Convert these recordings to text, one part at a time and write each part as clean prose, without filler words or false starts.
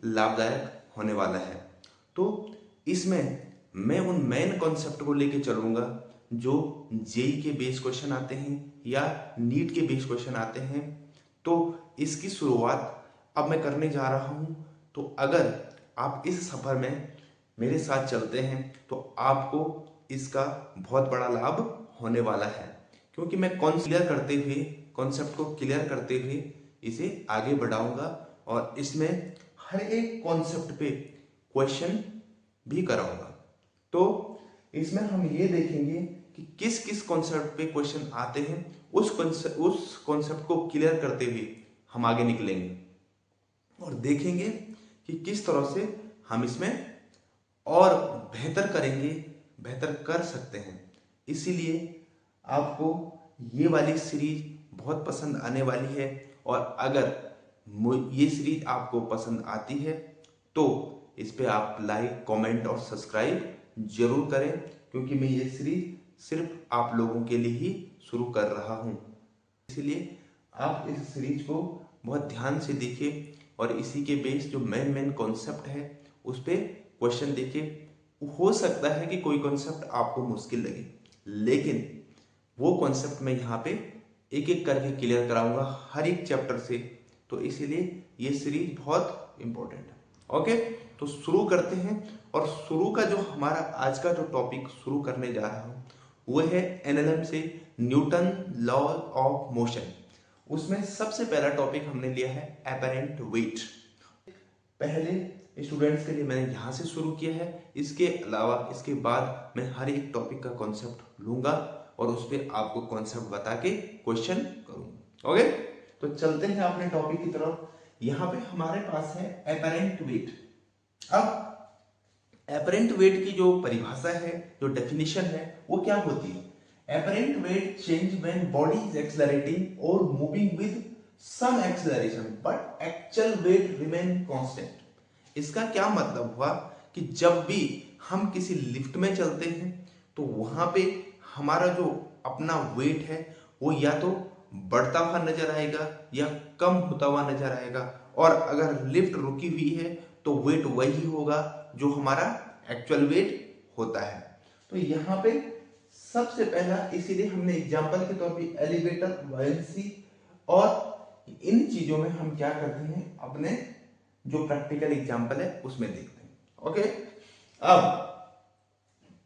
लाभदायक होने वाला है। तो इसमें मैं उन मेन कॉन्सेप्ट को लेके चलूँगा जो जेई के बेस क्वेश्चन आते हैं या नीट के बेस क्वेश्चन आते हैं। तो इसकी शुरुआत अब मैं करने जा रहा हूँ। तो अगर आप इस सफ़र में मेरे साथ चलते हैं तो आपको इसका बहुत बड़ा लाभ होने वाला है, क्योंकि मैं कॉन्सेप्ट को क्लियर करते हुए इसे आगे बढ़ाऊंगा और इसमें हर एक कॉन्सेप्ट पे क्वेश्चन भी कराऊंगा। तो इसमें हम ये देखेंगे कि किस किस कॉन्सेप्ट पे क्वेश्चन आते हैं, उस कॉन्सेप्ट को क्लियर करते हुए हम आगे निकलेंगे और देखेंगे कि किस तरह से हम इसमें और बेहतर कर सकते हैं। इसीलिए आपको ये वाली सीरीज बहुत पसंद आने वाली है और अगर ये सीरीज आपको पसंद आती है तो इस पे आप लाइक, कमेंट और सब्सक्राइब जरूर करें, क्योंकि मैं ये सीरीज सिर्फ आप लोगों के लिए ही शुरू कर रहा हूँ। इसलिए आप इस सीरीज को बहुत ध्यान से देखिए और इसी के बेस जो मेन कॉन्सेप्ट है उस पर क्वेश्चन देखिए। हो सकता है कि कोई कॉन्सेप्ट आपको मुश्किल लगे, लेकिन वो कॉन्सेप्ट मैं यहाँ पे एक एक करके क्लियर कराऊंगा हर एक चैप्टर से। तो इसीलिए ये सीरीज बहुत इंपॉर्टेंट है। ओके, तो शुरू करते हैं। और शुरू का जो हमारा आज का जो टॉपिक शुरू करने जा रहा हूँ वो है एनएलएम से न्यूटन लॉ ऑफ मोशन। उसमें सबसे पहला टॉपिक हमने लिया है एपरेंट वेट। पहले स्टूडेंट्स के लिए मैंने यहाँ से शुरू किया है। इसके अलावा इसके बाद मैं हर एक टॉपिक का कॉन्सेप्ट लूंगा और उस पर आपको कॉन्सेप्ट बता के क्वेश्चन करूंगा। ओके, तो चलते हैं अपने टॉपिक की तरफ। यहाँ पे हमारे पास है एपरेंट वेट। अब एपरेंट वेट की जो परिभाषा है, जो डेफिनेशन है, वो क्या होती है? Apparent weight change when body is accelerating और moving with some acceleration but actual weight remain constant. इसका क्या मतलब हुआ कि जब भी हम किसी लिफ्ट में चलते हैं तो वहां पे हमारा जो अपना वेट है वो या तो बढ़ता हुआ नजर आएगा या कम होता हुआ नजर आएगा, और अगर लिफ्ट रुकी हुई है तो वेट वही होगा जो हमारा एक्चुअल वेट होता है। तो यहाँ पे सबसे पहला, इसीलिए हमने एग्जांपल के तौर पे एलिवेटर, बुयांसी और इन चीजों में हम क्या करते हैं, अपने जो प्रैक्टिकल एग्जांपल है उसमें देखते हैं। ओके, अब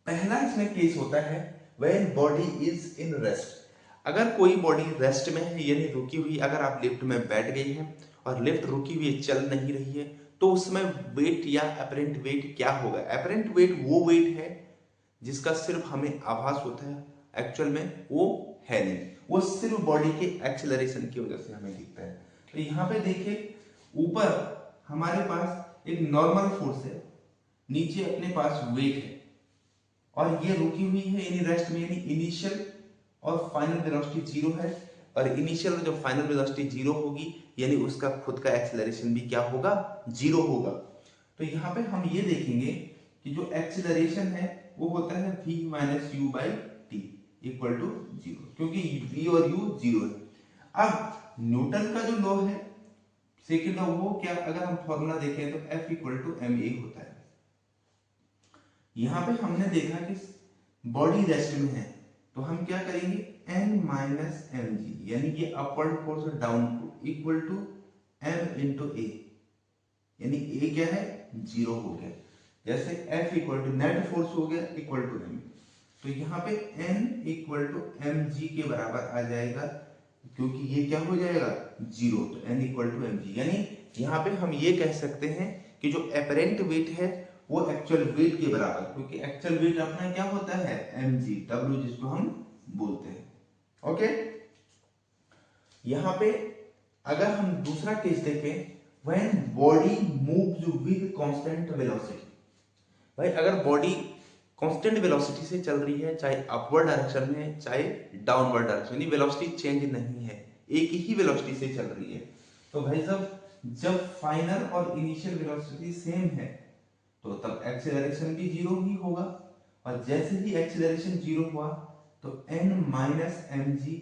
पहला इसमें केस होता है when body is in rest. अगर कोई बॉडी रेस्ट में है यानी रुकी हुई, अगर आप लिफ्ट में बैठ गए हैं और लिफ्ट रुकी हुई चल नहीं रही है तो उसमें वेट या अपरेंट वेट क्या होगा? अपरेंट वेट वो वेट है जिसका सिर्फ हमें आभास होता है, एक्चुअल में वो है नहीं, वो सिर्फ बॉडी के एक्सेलरेशन की वजह से हमें दिखता है। तो यहाँ पे देखिए, ऊपर हमारे पास एक नॉर्मल फोर्स है, नीचे अपने पास वेट है और ये रुकी हुई है यानी रेस्ट में, यानी इनिशियल और फाइनल वेलोसिटी जीरो है। और इनिशियल और जब फाइनल वेलोसिटी जीरो होगी यानी उसका खुद का एक्सेलरेशन भी क्या होगा? जीरो होगा। तो यहाँ पे हम ये देखेंगे कि जो एक्सेलरेशन है वो होता है v minus U by T equal to zero, क्योंकि v और u जीरो है। अब न्यूटन का जो लॉ है सेकेंड लॉ, वो क्या, अगर हम फॉर्मूला देखें तो F equal to M A होता है। यहाँ पे हमने देखा कि बॉडी रेस्ट में है तो हम क्या करेंगे, n माइनस एम जी, यानी ये अपवर्ड फोर्स और down equal to m into a, यानी a क्या है? जीरो हो गया। जैसे F equal to net force हो गया इक्वल टू m, तो यहाँ पे n equal to M g के बराबर आ जाएगा, क्योंकि ये क्या हो जाएगा? जीरो, तो n equal to M G. यानी यहाँ पे हम ये कह सकते हैं कि जो एपरेंट वेट है वो एक्चुअल वेट के बराबर, क्योंकि एक्चुअल वेट अपना क्या होता है? mg, w जिसको हम बोलते हैं। ओके, यहाँ पे अगर हम दूसरा केस देखें, when body moves with constant velocity. भाई अगर बॉडी कांस्टेंट वेलोसिटी से चल रही है, चाहे अपवर्ड डायरेक्शन में चाहे डाउनवर्ड डायरेक्शन, यानी वेलोसिटी चेंज नहीं है, एक ही वेलोसिटी से चल रही है, तो भाई साहब जब फाइनल और इनिशियल वेलोसिटी सेम है तो तब एक्सेलरेशन भी जीरो ही होगा। और जैसे ही एक्सेलरेशन जीरो हुआ तो n minus M G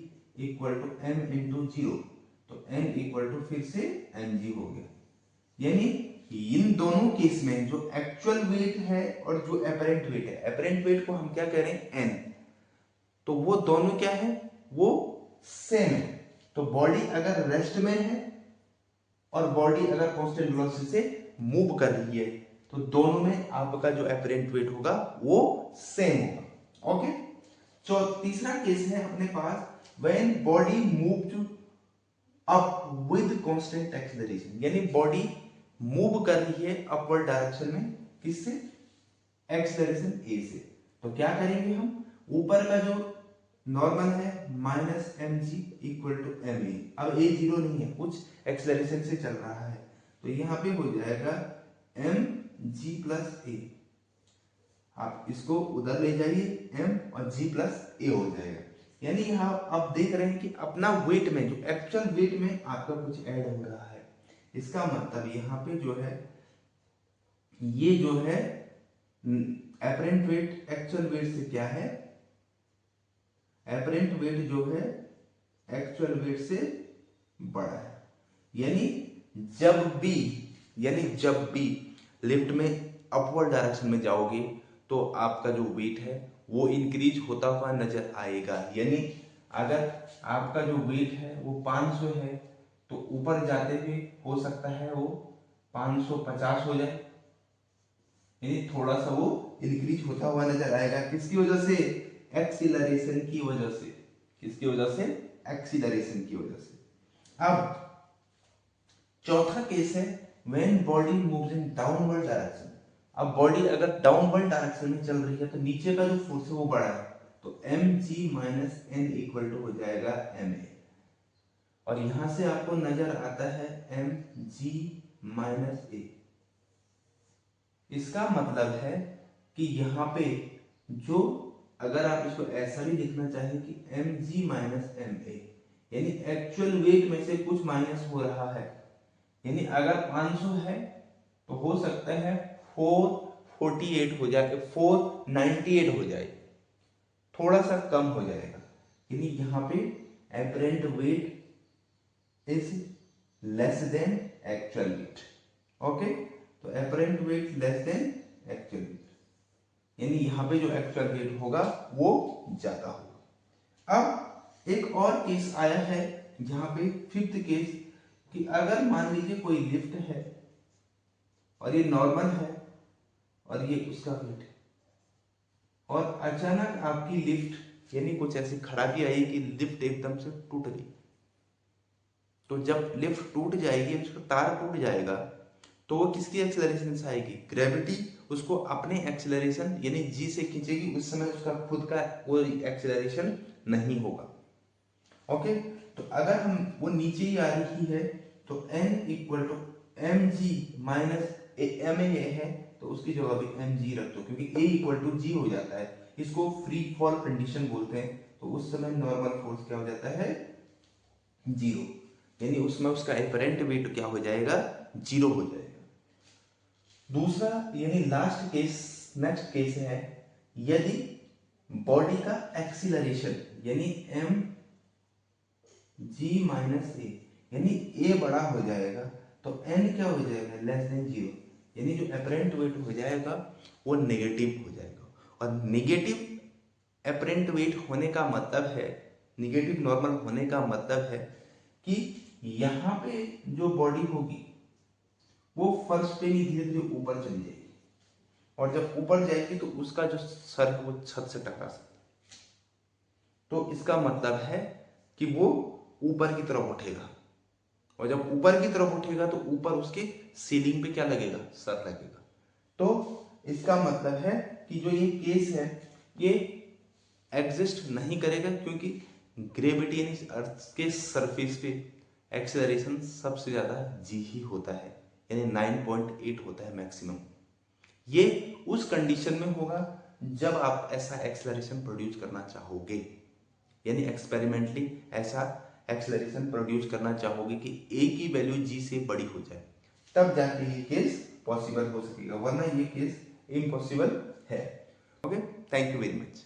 equal to M into zero, तो n इक्वल टू फिर से एम जी हो गया। यानी इन दोनों केस में जो एक्चुअल वेट है और जो अपेरेंट वेट है, अपेरेंट वेट को हम क्या कह रहे हैं n, तो वो दोनों क्या है, वो सेम है। तो बॉडी अगर रेस्ट में है और बॉडी अगर कांस्टेंट वेलोसिटी से मूव कर रही है तो दोनों में आपका जो अपेरेंट वेट होगा वो सेम होगा। ओके, तो तीसरा केस है अपने पास, when body move up with constant acceleration, यानी बॉडी मूव कर रही है अपवर्ड डायरेक्शन में, किससे, एक्सेलरेशन ए से। तो क्या करेंगे हम, ऊपर का जो नॉर्मल है minus M G equal to M A, अब ए जीरो नहीं है, कुछ एक्सेलरेशन से चल रहा है, तो यहाँ पे हो जाएगा एम जी प्लस ए, आप इसको उधर ले जाइए m और g प्लस ए हो जाएगा। यानी यहाँ आप देख रहे हैं कि अपना वेट में, जो एक्चुअल वेट में आपका कुछ ऐड हो रहा है। इसका मतलब यहाँ पे जो है, ये जो है एपरेंट वेट एक्चुअल वेट से क्या है, एपरेंट वेट जो है एक्चुअल वेट से बड़ा है। यानी जब भी लिफ्ट में अपवर्ड डायरेक्शन में जाओगे तो आपका जो वेट है वो इंक्रीज होता हुआ नजर आएगा। यानी अगर आपका जो वेट है वो 500 है तो ऊपर जाते हुए हो सकता है वो 550 हो जाए, यानी थोड़ा सा वो इंक्रीज होता हुआ नजर आएगा। किसकी वजह से, एक्सीलरेशन की वजह से। किसकी वजह से, एक्सीलरेशन की वजह से। अब चौथा केस है when body moves in downward direction. अब बॉडी अगर डाउनवर्ड डायरेक्शन में चल रही है तो नीचे का जो फोर्स है वो बड़ा है, तो M G minus N equal to हो जाएगा एम ए, और यहां से आपको नजर आता है एम जी माइनस ए। इसका मतलब है कि यहाँ पे जो, अगर आप इसको ऐसा भी लिखना चाहें कि M G minus M A, यानी एक्चुअल वेट में से कुछ माइनस हो रहा है, यानी अगर 500 है तो हो सकता है 448 हो जाए, 498 हो जाए, थोड़ा सा कम हो जाएगा। यानी यहाँ पे apparent weight is less than actual weight. Okay, तो apparent weight less than actual weight, यानी यहाँ पे जो एक्चुअल वेट होगा वो ज्यादा होगा। अब एक और केस आया है जहां पे फिफ्थ केस, कि अगर मान लीजिए कोई लिफ्ट है और ये नॉर्मल है और ये उसका वेट है, और अचानक आपकी लिफ्ट, यानी कुछ ऐसी खराबी आई कि लिफ्ट एकदम से टूट गई। तो जब लिफ्ट टूट जाएगी, उसका तार टूट जाएगा, तो वो किसकी एक्सेलरेशन से आएगी, ग्रेविटी उसको अपने एक्सेलरेशन यानी जी से खींचेगी, उस समय उसका खुद का कोई एक्सेलरेशन नहीं होगा। ओके, तो अगर हम वो नीचे ही आ रही है तो n equal to M G minus M A है, तो उसकी जगह भी एम जी रख दो, क्योंकि a इक्वल टू जी हो जाता है। इसको फ्री फॉल कंडीशन बोलते हैं। तो उस समय नॉर्मल फोर्स क्या हो जाता है, जीरो, यानी उसमें उसका एपरेंट वेट क्या हो जाएगा, जीरो हो जाएगा। दूसरा यानी लास्ट केस, नेक्स्ट केस है, यदि बॉडी का एक्सीलरेशन यानी एम जी माइनस ए, यानी ए बड़ा हो जाएगा तो एन क्या हो जाएगा, लेस देन जीरो, यानी जो एपरेंट वेट हो जाएगा वो नेगेटिव हो जाएगा। और नेगेटिव एपरेंट वेट होने का मतलब है, नेगेटिव नॉर्मल होने का मतलब है कि यहाँ पे जो बॉडी होगी वो फर्श पे ही धीरे धीरे ऊपर चली जाएगी, और जब ऊपर जाएगी तो उसका जो सर है वो छत से टकरा सकता है। तो इसका मतलब है कि वो ऊपर की तरफ उठेगा, और जब ऊपर की तरफ उठेगा तो ऊपर उसके सीलिंग पे क्या लगेगा, सर लगेगा। तो इसका मतलब है कि जो ये केस है ये एग्जिस्ट नहीं करेगा, क्योंकि ग्रेविटी यानी अर्थ के सरफेस पे एक्सेलरेशन सबसे ज्यादा जी ही होता है, यानी 9.8 होता है मैक्सिमम। ये उस कंडीशन में होगा जब आप ऐसा एक्सेलरेशन प्रोड्यूस करना चाहोगे, यानी एक्सपेरिमेंटली ऐसा एक्सेलरेशन प्रोड्यूस करना चाहोगे कि ए की वैल्यू जी से बड़ी हो जाए, तब जाके ये केस पॉसिबल हो सकेगा, वरना ये केस इम्पॉसिबल है। Okay, thank you very much.